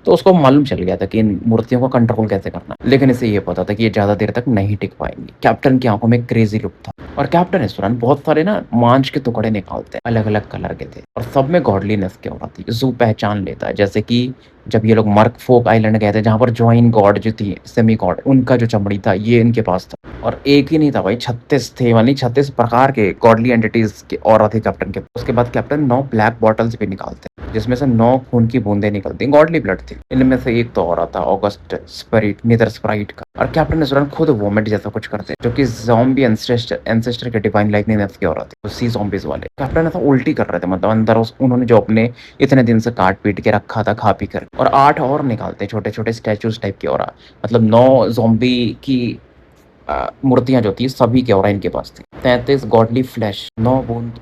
तो उसको मालूम चल गया था कि इन मूर्तियों को कंट्रोल कैसे करना है। लेकिन इसे ये पता था कि ये ज़्यादा देर तक नहीं टिक पाएँगी। कैप्टन की आँखों में क्रेज़ी लुक था और कैप्टन इस दौरान बहुत सारे ना मांस के टुकड़े निकालते हैं, अलग-अलग कलर के थे और सब में गॉडलीनेस की ऑरा थी। ज़ू पहचान लेता है, जैसे कि जब ये लोग मर्क फोक आइलैंड गए थे जहाँ पर जॉइन गॉड जो थी, सेमी गॉड, उनका जो चमड़ी था ये इनके पास था। और एक ही नहीं था भाई, 36 थे, यानी 36 प्रकार के गॉडली एंटिटीज़ की ऑरा थी कैप्टन के। उसके बाद कैप्टन 9 ब्लैक बॉटल्स भी निकालते हैं, जिसमें से 9 खून की बूंदें निकलती हैं, गॉडली ब्लड थी। इनमें से एक तो ऑरा था ऑगस्ट स्पिरिट, नीदर स्प्राइट का। और कैप्टन इस दौरान खुद वोमिट जैसा कुछ करते हैं, जो कि ज़ॉम्बी एंसेस्टर के डिवाइन लाइकनेस की ऑरा थी, वो सी ज़ॉम्बीज़ वाले। कैप्टन ऐसा उल्टी कर रहे थे, मतलब अंदर उस उन्होंने जो अपने इतने दिन से काट-पीट के रखा था खा पी कर। और 8 और निकालते हैं छोटे-छोटे स्टैचूज़ टाइप की ऑरा। मतलब 9 ज़ॉम्बी की मूर्तियाँ जो थी सभी की ऑरा इनके पास थी। 33 गॉडली फ्लैश, 9 बूंद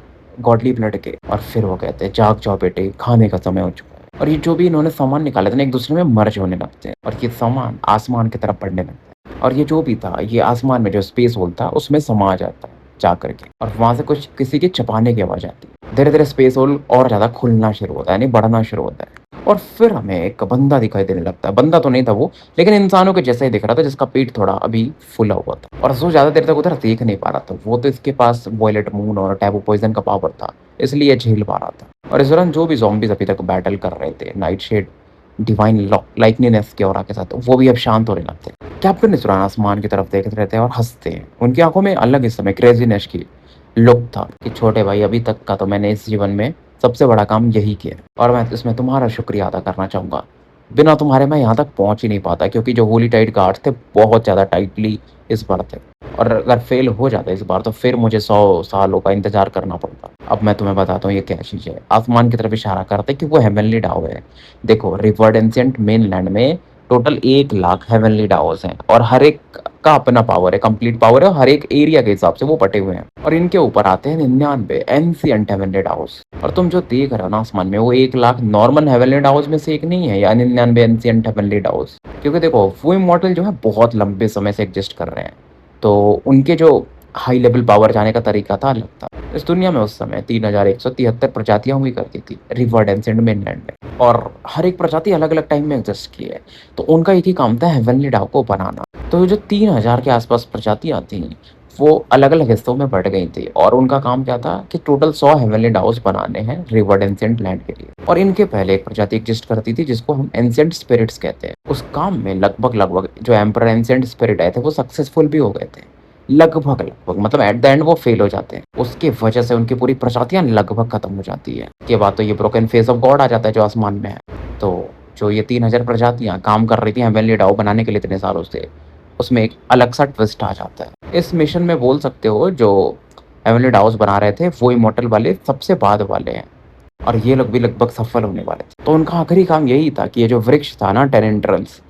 गॉडली ब्लड के। और फिर वो कहते हैं जाग जाओ बेटे, खाने का समय हो चुका है। और ये जो भी इन्होंने सामान निकाले थे ना, एक दूसरे में मर्ज होने लगते हैं और ये सामान आसमान की तरफ बढ़ने लगता है। और ये जो भी था ये आसमान में जो स्पेस होल था उसमें समा जाता है जा करके, और वहाँ से कुछ किसी के चपाने की आवाज़ आती है। धीरे-धीरे स्पेस होल और ज़्यादा खुलना शुरू होता है, यानी बढ़ना शुरू होता है। और फिर हमें एक बंदा दिखाई देने लगता है। बंदा तो नहीं था वो, लेकिन इंसानों के जैसा ही दिख रहा था, जिसका पेट थोड़ा अभी फूला हुआ था। और वो ज़्यादा देर तक उधर देख नहीं पा रहा था। वो तो इसके पास वॉयलेट मून और टैबू पॉइज़न का पावर था, इसलिए झेल पा रहा था। और इस दौरान जो भी ज़ॉम्बीज़ अभी तक बैटल कर रहे थे नाइट शेड डिवाइन लाइकनेस की ऑरा के साथ, वो भी अब शांत होने लगते हैं। कैप्टन इस दौरान आसमान की तरफ देखते रहते हैं और हँसते हैं। उनकी आँखों में अलग इस समय क्रेज़ीनेस की लुक था कि छोटे भाई अभी तक का तो मैंने इस जीवन में सबसे बड़ा काम यही किया है और मैं इसमें तुम्हारा शुक्रिया अदा करना चाहूँगा। बिना तुम्हारे मैं यहाँ तक पहुँच ही नहीं पाता, क्योंकि जो होली टाइड गार्ड्स थे बहुत ज़्यादा टाइटली इस बार थे। और अगर फेल हो जाता इस बार तो फिर मुझे 100 सालों का इंतज़ार करना पड़ता। अब मैं तुम्हें बताता हूँ ये क्या चीज़ है। आसमान की तरफ इशारा करते कि वो हेवनली डाओ है। देखो रिवर्ड एंशिएंट मेनलैंड में टोटल 1 लाख हेवनली डाओस हैं और हर एक का अपना पावर है, कंप्लीट पावर है, और हर एक एरिया के हिसाब से वो बटे हुए हैं। और इनके ऊपर आते हैं 99 एंशिएंट हेवनली डाओस। और तुम जो देख रहे हो ना आसमान में, वो 1 लाख नॉर्मल हेवनली डाओस में से एक नहीं है, या 99 एंशिएंट हेवनली डाओस। क्योंकि देखो वो इमॉर्टल जो है बहुत लंबे समय से एग्जिस्ट कर रहे हैं, तो उनके जो हाई लेवल पावर जाने का तरीका था अलग था। इस दुनिया में उस समय 3173 प्रजातियां हुई करती थी रिवर एंसेंट मेनलैंड में, और हर एक प्रजाति अलग अलग टाइम में एग्जिस्ट की है। तो उनका एक ही काम था हेवनली डाव को बनाना। तो जो 3000 के आसपास प्रजातियां थी वो अलग अलग हिस्सों में बढ़ गई थी, और उनका काम क्या था कि टोटल 100 हेवनली डाउस बनाने हैं रिवर एंसेंट लैंड के लिए। और इनके पहले एक प्रजाति एग्जिस्ट करती थी जिसको हम एंसेंट स्पिरिट्स कहते हैं। उस काम में लगभग लगभग जो एम्पर एंसेंट स्पिरिट आए थे वो सक्सेसफुल भी हो गए थे, लगभग लगभग, मतलब एट द एंड वो फेल हो जाते हैं। उसकी वजह से उनकी पूरी प्रजातियां लगभग खत्म हो जाती है। के बाद तो ये ब्रोकन फेस ऑफ गॉड आ जाता है जो आसमान में है। तो जो ये 3000 प्रजातियां काम कर रही थी हेवनली डाउ बनाने के लिए इतने सालों से, उसमें एक अलग सा ट्विस्ट आ जाता है। इस मिशन में बोल सकते हो जो हेवनली डाउस बना रहे थे वो इमॉर्टल वाले सबसे बाद वाले हैं, और ये लोग भी लगभग सफल होने वाले थे। तो उनका आखिरी काम यही था कि ये जो वृक्ष था ना टेरेंट्रल्स,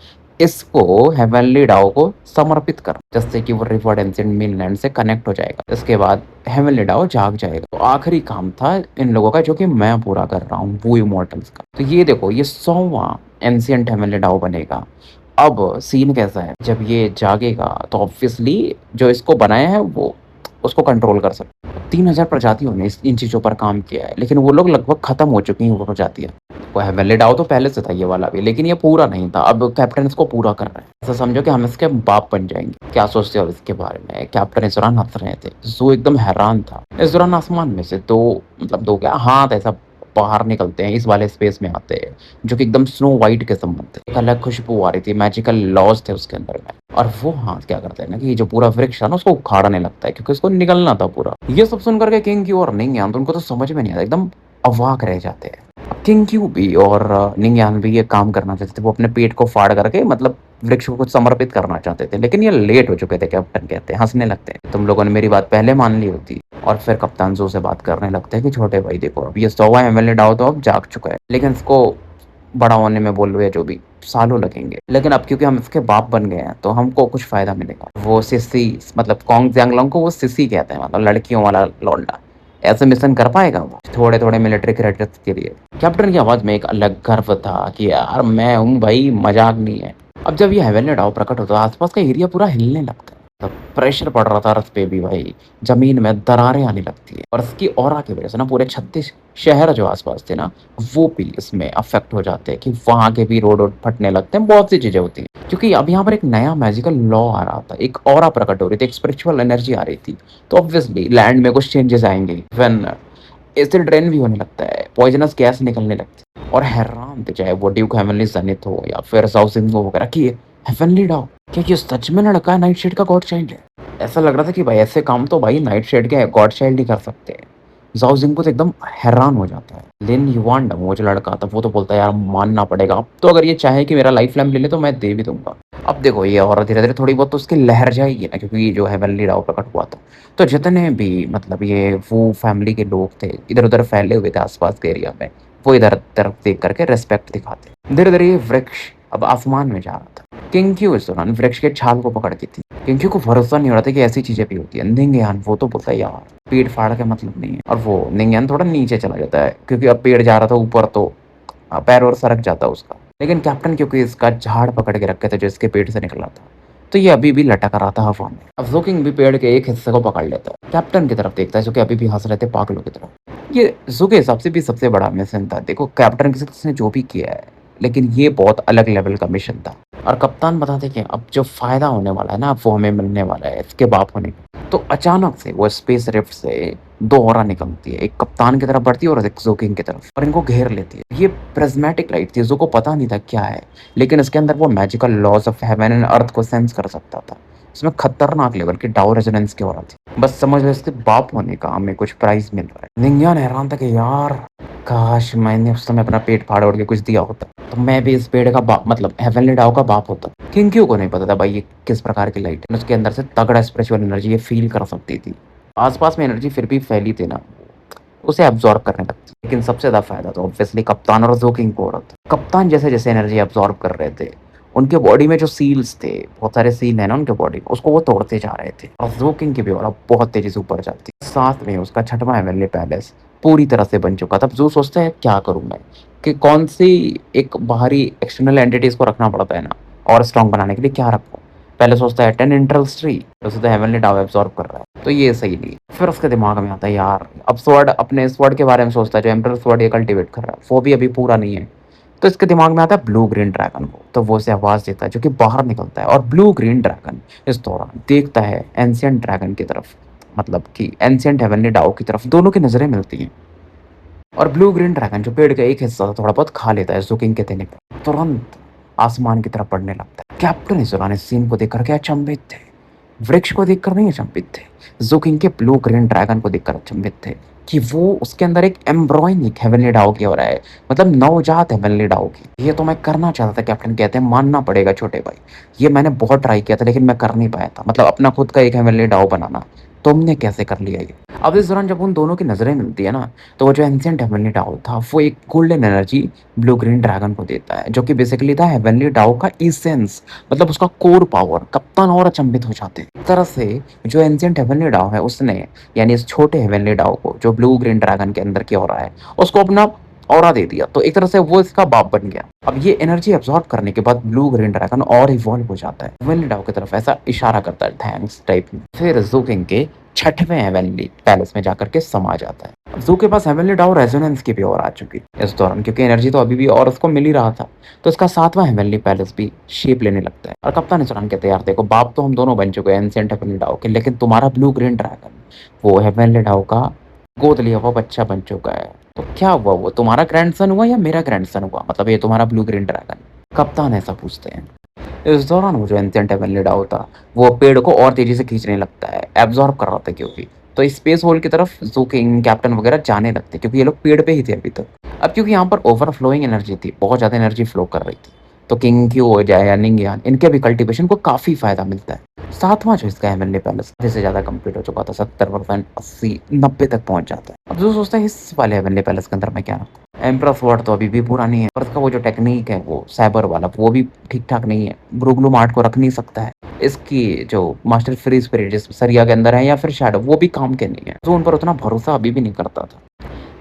इसको हेवनली डाओ को समर्पित कर, जिससे कि वो रिवर्ड एंसेंट मेनलैंड से कनेक्ट हो जाएगा। इसके बाद हेवनली डाओ जाग जाएगा। तो आखिरी काम था इन लोगों का जो कि मैं पूरा कर रहा हूँ, वो इमोर्टल्स का। तो ये देखो ये 100वां एंशिएंट हेवनली डाओ बनेगा। अब सीन कैसा है, जब ये जागेगा तो ऑब्वियसली जो इसको बनाया है वो उसको कंट्रोल कर सकता है। 3000 प्रजातियों ने इन चीज़ों पर काम किया है, लेकिन वो लोग लगभग खत्म हो चुकी हैं वो प्रजातियाँ। वो हेवनली डाउ तो पहले से था ये वाला भी, लेकिन ये पूरा नहीं था। अब कैप्टन इसको पूरा कर रहे हैं। ऐसा समझो कि हम इसके बाप बन जाएंगे। क्या सोचते हो इसके बारे में? कैप्टन इस दौरान हंस रहे थे, जो एकदम हैरान था। इस दौरान आसमान में से दो, मतलब दो क्या, हाथ ऐसा बाहर निकलते हैं, इस वाले स्पेस में आते हैं, जो कि एकदम स्नो वाइट के संबंध थे। एक अलग खुशबू आ रही थी, मैजिकल लॉज थे उसके अंदर में। और वो हाथ क्या करते हैं ना कि ये जो पूरा वृक्ष है ना उसको उखाड़ने लगता है, क्योंकि उसको निकलना था पूरा। ये सब सुनकर के किंग क्यू और निंग यान तो उनको तो समझ में नहीं आता, एकदम अवाक रह जाते हैं। किंग क्यू भी और निंग यान भी ये काम करना चाहते थे। वो अपने पेट को फाड़ करके मतलब वृक्ष को कुछ समर्पित करना चाहते थे, लेकिन ये लेट हो चुके थे। कैप्टन कहते हैं, हंसने लगते हैं, तुम लोगों ने मेरी बात पहले मान ली होती। और फिर कप्तान जो से बात करने लगते हैं कि छोटे भाई देखो, अब ये 100वां एमएलए डाउ तो अब जाग चुका है, लेकिन इसको बड़ा होने में बोल रहे हैं जो भी सालों लगेंगे। लेकिन अब क्योंकि हम इसके बाप बन गए हैं तो हमको कुछ फायदा मिलेगा। वो सिसी, मतलब कॉन्ग जैंगलोंग को वो सिसी कहते हैं, मतलब लड़कियों वाला लौंडा। ऐसे मिशन कर पाएगा वो थोड़े थोड़े मिलिट्री क्रेडिट्स के लिए? कैप्टन की आवाज में एक अलग गर्व था कि यार मैं हूँ भाई, मजाक नहीं है। अब जब ये हेवनली डाउ प्रकट होता है आसपास का एरिया पूरा हिलने लगता है। तब प्रेशर पड़ रहा था अर्थ पे भी भाई, जमीन में दरारें आने लगती है। और इसकी ऑरा की वजह से ना पूरे 36 शहर जो आसपास थे ना वो भी इसमें अफेक्ट हो जाते हैं, कि वहाँ के भी रोड वोड फटने लगते हैं, बहुत सी चीजें होती हैं। क्योंकि अब यहाँ पर एक नया मैजिकल लॉ आ रहा था, एक ऑरा प्रकट हो रही थी, एक स्पिरिचुअल एनर्जी आ रही थी। तो ऑब्वियसली लैंड में कुछ चेंजेस आएंगे। व्हेन एसिड ड्रेन भी होने लगता है, पॉइजनस गैस निकलने लगती है। और हैरान थे, चाहे वो ड्यूक हेवनली जनिथ हो या फिर साउसिंग वगैरह की हेवनली डाउ, क्या ये सच में लड़का नाइट शेड का गॉड चाइल्ड है? ऐसा लग रहा था कि भाई ऐसे काम तो भाई नाइट शेड के गॉड चाइल्ड ही कर सकते हैं। जाओ जिंगको तो एकदम हैरान हो जाता है। लिन युवान वो जो लड़का था वो तो बोलता है यार मानना पड़ेगा, अब तो अगर ये चाहे कि मेरा लाइफ लैम्प ले ले तो मैं दे भी दूंगा। अब देखो ये और धीरे धीरे थोड़ी बहुत तो उसकी लहर जाएगी ना, क्योंकि ये जो हेवनली डाउ प्रकट हुआ था। तो जितने भी मतलब ये वो फैमिली के लोग थे इधर उधर फैले हुए थे आसपास के एरिया में, वो इधर तरफ देख करके रेस्पेक्ट दिखाते। धीरे धीरे ये वृक्ष अब आसमान में जा रहा था। किंग इस दौरान वृक्ष के छाल को पकड़ की थी। किंग को भरोसा नहीं हो रहा था कि ऐसी चीजें भी होती है। निंगयान वो तो बोलता है यार पेड़ फाड़ के मतलब नहीं है, और वो निंगयान थोड़ा नीचे चला जाता है क्योंकि अब पेड़ जा रहा था ऊपर, तो पैर और सरक जाता है उसका। लेकिन कैप्टन क्योंकि इसका झाड़ पकड़ के रखे थे जो इसके पेट से निकला था, तो ये अभी भी लटक रहा था हवा में। अब जोकिंग भी पेड़ के एक हिस्से को पकड़ लेता है, कैप्टन की तरफ देखता है जो कि अभी भी हंस रहे थे पागलों की तरफ। ये जू के हिसाब से भी सबसे बड़ा मिशन था। देखो कैप्टन के साथ उसने जो भी किया है, लेकिन ये बहुत अलग लेवल का मिशन था। और कप्तान बताते कि अब जो फायदा होने वाला है ना वो हमें मिलने वाला है इसके बाप होने का। तो अचानक से वो स्पेस रिफ्ट से दो ऑरा निकलती है, एक कप्तान की तरफ बढ़ती है और एक जोकिंग की तरफ, और इनको घेर लेती है। ये प्रिज्मेटिक लाइट थी, जो को पता नहीं था क्या है, लेकिन इसके अंदर वो magical laws of heaven and earth को सेंस कर सकता था। इसमें खतरनाक लेवल की डाउ रेजोनेंस की ऑरा थी। बस समझ लो इसके बाप होने का हमें कुछ प्राइज मिल रहा है। निंगयान हैरान था कि यार काश मैंने उस समय अपना पेट फाड़ उड़ के कुछ दिया होता, तो मैं भी इस पेड़ का बाप, मतलब हेवनली डाउ का बाप होता। किंग को नहीं पता था भाई ये किस प्रकार की लाइट है, उसके अंदर से तगड़ा स्पिरिचुअल एनर्जी ये फील कर सकती थी। आसपास में एनर्जी फिर भी फैली थी ना, उसे एब्जॉर्ब करने लगती। लेकिन सबसे ज्यादा फायदा तो ऑब्वियसली कप्तान और जोकिंग को हो रहा था। कप्तान जैसे जैसे एनर्जी एब्जॉर्ब कर रहे थे, उनके बॉडी में जो सील्स थे, बहुत सारे सील है ना उनके बॉडी में, उसको वो तोड़ते जा रहे थे। और जोकिंग की भी ऑरा बहुत तेजी से ऊपर जाती। साथ में उसका छठवां हेवनली पैलेस पूरी तरह से बन चुका था। जो सोचता है क्या करूं मैं, कि कौन सी एक बाहरी एक्सटर्नल एंटिटीज को रखना पड़ता है ना और स्ट्रॉन्ग बनाने के लिए, क्या रखूं। पहले सोचता है 10 इंटरल्स ट्री, उसे तो हेवनली डाउ एब्जॉर्ब कर रहा है। तो ये सही नहीं है। फिर उसके दिमाग में आता है यार, अब स्वॉर्ड अपने स्वॉर्ड के बारे में सोचता है, जो एम्परर स्वॉर्ड ये कल्टीवेट कर रहा है, वो भी अभी पूरा नहीं है। तो इसके दिमाग में आता है ब्लू ग्रीन ड्रैगन को, तो वो उसे आवाज़ देता है जो कि बाहर निकलता है, और ब्लू ग्रीन ड्रैगन इस दौरान देखता है एंशिएंट ड्रैगन की तरफ, मतलब कि एंशिएंट हेवनली डाओ की तरफ, दोनों की नज़रें मिलती हैं। और ब्लू ग्रीन ड्रैगन जो पेड़ का एक हिस्सा था थोड़ा बहुत खा लेता है जुकिंग के देने पर, तुरंत आसमान की तरफ बढ़ने लगता है। कैप्टन इस दौरान इस सीन को देखकर के अचंभित थे, वृक्ष को देखकर नहीं अचंभित थे, जुकिंग के ब्लू ग्रीन ड्रैगन को देखकर अचंभित थे कि वो उसके अंदर एक एम्ब्रॉयनिक हेवनली डाओ की हो रहा है, मतलब नवजात हेवनली डाओ की। ये तो मैं करना चाहता था, कैप्टन कहते हैं, मानना पड़ेगा छोटे भाई, ये मैंने बहुत ट्राई किया था लेकिन मैं कर नहीं पाया था, मतलब अपना खुद का एक हेवनली डाओ बनाना। तुमने कैसे कर लिया ये? अब इस दौरान जब उन दोनों की नज़रें मिलती है ना, तो वो जो एंशिएंट हेवनली डाओ था वो एक golden energy blue green dragon को देता है, जो कि बेसिकली था हेवनली डाओ का इसेंस, मतलब उसका कोर पावर। कप्तान और अचंभित हो जाते हैं। एक तरह से जो एंशिएंट हेवनली डाओ है उसने, यानी इस छोटे हेवनली डाओ को जो ब्लू ग्रीन ड्रैगन के अंदर की ऑरा है, उसको अपना ऑरा दे दिया, तो एक तरह से वो इसका बाप बन गया। अब ये एनर्जी एब्जॉर्ब करने के बाद ब्लू ग्रीन ड्रैगन और इवॉल्व हो जाता है, हेवनली डाओ की तरफ ऐसा इशारा करता है थैंक्स टाइप में। फिर ज़ूकिंग के छठवें हेवनली पैलेस में जाकर के समा जाता है। अब ज़ू के पास हेवनली डाओ रेजोनेंस की भी और आ चुकी है इस दौरान, क्योंकि एनर्जी तो अभी भी और उसको मिल ही रहा था, तो इसका सातवां हेवनली पैलेस भी शेप लेने लगता है। और कप्तान इस दौरान कहते हैं यार देखो, बाप तो हम दोनों बन चुके हैं एंशिएंट हेवनली डाओ के, लेकिन तुम्हारा ब्लू ग्रीन ड्रैगन वो हेवनली डाओ का गोद लिया हुआ बच्चा बन चुका है, तो क्या हुआ, वो तुम्हारा ग्रैंडसन हुआ या मेरा ग्रैंडसन हुआ, मतलब ये तुम्हारा ब्लू ग्रीन ड्रैगन? कप्तान ऐसा पूछते हैं। इस दौरान वो जो एंशिएंट हेवनली डाओ था वो पेड़ को और तेजी से खींचने लगता है, एब्जॉर्ब कर रहा था क्योंकि, तो स्पेस होल की तरफ ज़ूकिंग कैप्टन वगैरह जाने लगते क्योंकि ये लोग पेड़ पे ही थे अभी तक। अब क्योंकि यहाँ पर ओवरफ्लोइंग एनर्जी थी, बहुत ज़्यादा एनर्जी फ्लो कर रही थी, तो किंग क्यू हो जाए या निंगयान, इनके भी कल्टीवेशन को काफ़ी फायदा मिलता है। सातवां जो इसका हेवनली पैलेस आधे से ज़्यादा कंप्लीट हो चुका था, 70%, 80, 90 तक पहुंच जाता है। अब जो सोचता है इस वाले हेवनली पैलेस के अंदर मैं क्या रखूं, एम्परर स्वॉर्ड तो अभी भी पूरा नहीं है, और इसका वो जो टेक्निक है वो साइबर वाला वो भी ठीक ठाक नहीं है, ब्रूग्लू मार्ट को रख नहीं सकता है। इसकी जो मास्टर फ्री स्पिरिट जिस सरिया के अंदर है या फिर शैडो, वो भी काम के नहीं है, जो उन पर उतना भरोसा अभी भी नहीं करता था।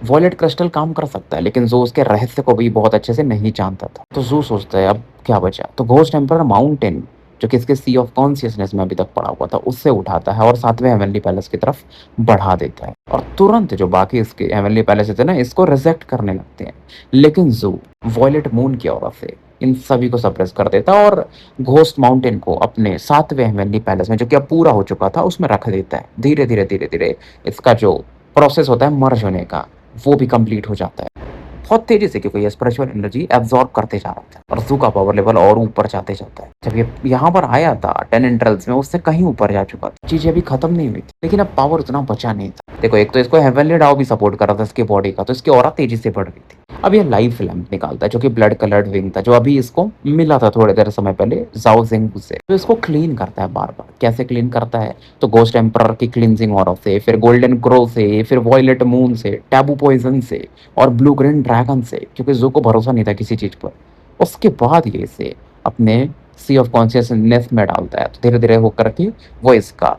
वॉलेट क्रिस्टल काम कर सकता है लेकिन जो उसके रहस्य को भी बहुत अच्छे से नहीं जानता था, तो जू सोचता है अब क्या बचा, तो घोस्ट एम्परर माउंटेन जो कि इसके सी ऑफ कॉन्शियसनेस में अभी तक पड़ा हुआ था उससे उठाता है और सातवें हेवनली पैलेस की तरफ बढ़ा देता है, और तुरंत जो बाकी इसके हेवनली पैलेस थे ना इसको रिजेक्ट करने लगते हैं, लेकिन जू वॉयलेट मून की ओर से इन सभी को सप्रेस कर देता है और घोस्ट माउंटेन को अपने सातवें हेवनली पैलेस में जो कि अब पूरा हो चुका था उसमें रख देता है। धीरे धीरे धीरे धीरे इसका जो प्रोसेस होता है मर्ज होने का वो भी कंप्लीट हो जाता है बहुत तेजी से, क्योंकि ये स्पिरिचुअल एनर्जी एब्जॉर्ब करते जा रहा था और जू का पावर लेवल और ऊपर जाते जाता है। जब ये यहाँ पर आया था 10 एंट्रल्स में, उससे कहीं ऊपर जा चुका था, चीजें अभी खत्म नहीं हुई थी, लेकिन अब पावर उतना बचा नहीं था। देखो एक तो इसको हेवनली डाओ भी सपोर्ट कर रहा था इसकी बॉडी का, तो इसकी ऑरा तेजी से बढ़ गई थी। अब ये लाइफ लैम्प निकालता है जो कि ब्लड कलर्ड विंग था, जो अभी इसको मिला था थोड़ी देर समय पहले जाओ जिंग से, तो इसको क्लीन करता है बार बार। कैसे क्लीन करता है, तो घोस्ट एम्परर की क्लींजिंग ऑरा से, फिर गोल्डन क्रो से, फिर वॉयलेट मून से, टैबू पॉइजन से और ब्लू ग्रीन ड्रैगन से, क्योंकि जू को भरोसा नहीं था किसी चीज पर। उसके बाद ये इसे अपने सी ऑफ कॉन्शियसनेस में डालता है, तो धीरे धीरे होकर के वो इसका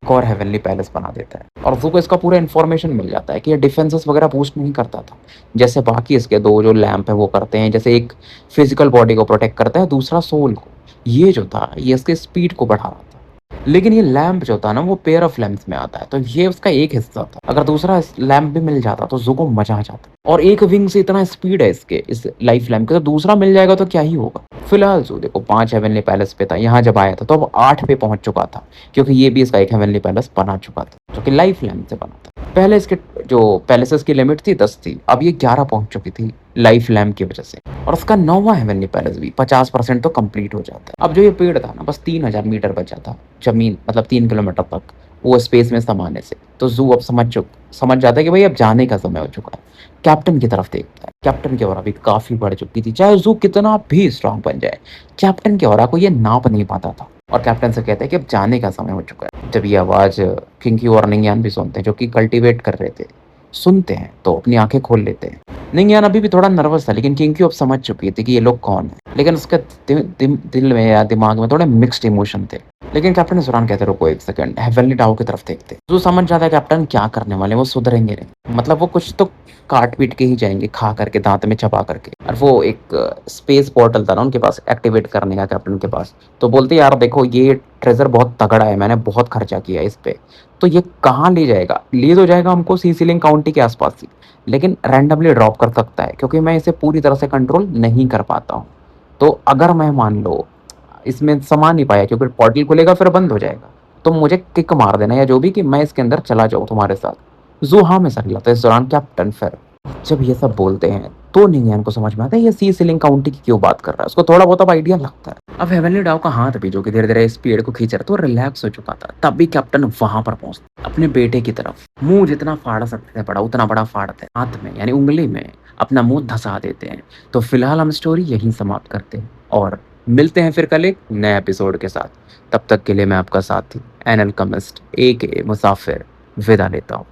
एक और हेवनली पैलेस बना देता है, और जू को इसका पूरा इन्फॉर्मेशन मिल जाता है कि ये डिफेंसेस वगैरह बूस्ट नहीं करता था जैसे बाकी इसके दो जो लैंप है वो करते हैं। जैसे एक फिजिकल बॉडी को प्रोटेक्ट करता है, दूसरा सोल को। ये जो था ये इसके स्पीड को बढ़ा रहा था, लेकिन ये लैंप जो था ना वो पेयर ऑफ लैंप्स में आता है, तो ये उसका एक हिस्सा था। अगर दूसरा लैंप भी मिल जाता तो जू को मजा आ जाता, और एक विंग से इतना स्पीड है इसके इस लाइफ लैंप के, तो दूसरा मिल जाएगा तो क्या ही होगा। फिलहाल जू देखो 5 हेवनली पैलेस पे था, यहाँ जब आया था तो अब 8 पे पहुंच चुका था, क्योंकि ये भी इसका एक हेवनली पैलेस बना चुका था जो कि लाइफ लैंप से बना था। पहले इसके जो पैलेसेस की लिमिट थी 10 थी, अब ये 11 पहुंच चुकी थी लाइफ लैम्प की वजह से, और उसका 9वां हेवनली पैलेस भी 50% तो कंप्लीट हो जाता है। अब जो ये पेड़ था ना बस 3000 मीटर बचा था जमीन, मतलब 3 किलोमीटर तक वो स्पेस में समाने से, तो जू अब समझ जाता है कि भाई अब जाने का समय हो चुका है। कैप्टन की तरफ देखता है, कैप्टन की ओरा भी काफी बढ़ चुकी थी, चाहे जू कितना भी स्ट्रांग बन जाए कैप्टन की ओरा को ये नाप नहीं पाता था, और कैप्टन से कहता है कि अब जाने का समय हो चुका है। जब ये आवाज किंग की और निंगयान भी सुनते हैं जो कि कल्टीवेट कर रहे थे, सुनते हैं तो अपनी आंखें खोल लेते हैं। निंगयान अभी भी थोड़ा नर्वस था, लेकिन किंग अब समझ चुकी थी कि ये लोग कौन है, लेकिन उसके दिल में या दिमाग में थोड़े मिक्स्ड इमोशन थे। लेकिन कैप्टन सुरान कहते रुको एक सेकंड, हेवनली डाओ की तरफ देखते। जो समझ जाता है कैप्टन क्या करने वाले, वो सुधरेंगे नहीं, मतलब वो कुछ तो काट पीट के ही जाएंगे, खा करके, दांत में चबा करके। और वो एक स्पेस पोर्टल था ना उनके पास एक्टिवेट करने का कैप्टन के पास, तो बोलते यार देखो ये ट्रेज़र बहुत तगड़ा है, मैंने बहुत खर्चा किया है इस पे। तो ये कहाँ ले जाएगा? ले तो जाएगा हमको सीसी लिंक काउंटी के आस-पास ही, लेकिन रैंडमली ड्रॉप कर सकता है क्योंकि मैं इसे पूरी तरह से कंट्रोल नहीं कर पाता हूँ। तो अगर मैं मान लो इसमें समा नहीं पाया क्योंकि पोर्टल खुलेगा फिर बंद हो जाएगा, तो मुझे किक मार देना या जो भी कि मैं इसके अंदर चला जाऊँ तुम्हारे साथ। ज़ू हाँ में सर था इस दौरान कैप्टन फिर। जब ये सब बोलते हैं तो निंजान को समझ में आता है ये सी सीलिंग काउंटी की क्यों बात कर रहा है, उसको थोड़ा बहुत अब आइडिया लगता है। अब हेवनली डाव का हाथ भी जो कि धीरे-धीरे इस पेड़ को खींच रहा था, तो रिलैक्स हो चुका था। तब भी कैप्टन वहाँ पर पहुँचता अपने बेटे की तरफ। मुँह जितना फाड़ सकते थे बड़ा, उतना बड़ा फाड़ते हैं। हाथ में यानी उँगली में अपना मुँह धँसा देते हैं। तो फिलहाल हम स्टोरी यहीं समाप्त करते हैं और मिलते हैं फिर कल एक नए एपिसोड के साथ। तब तक के लिए मैं आपका साथी एन अल्केमिस्ट एके मुसाफिर विदा लेता हूँ।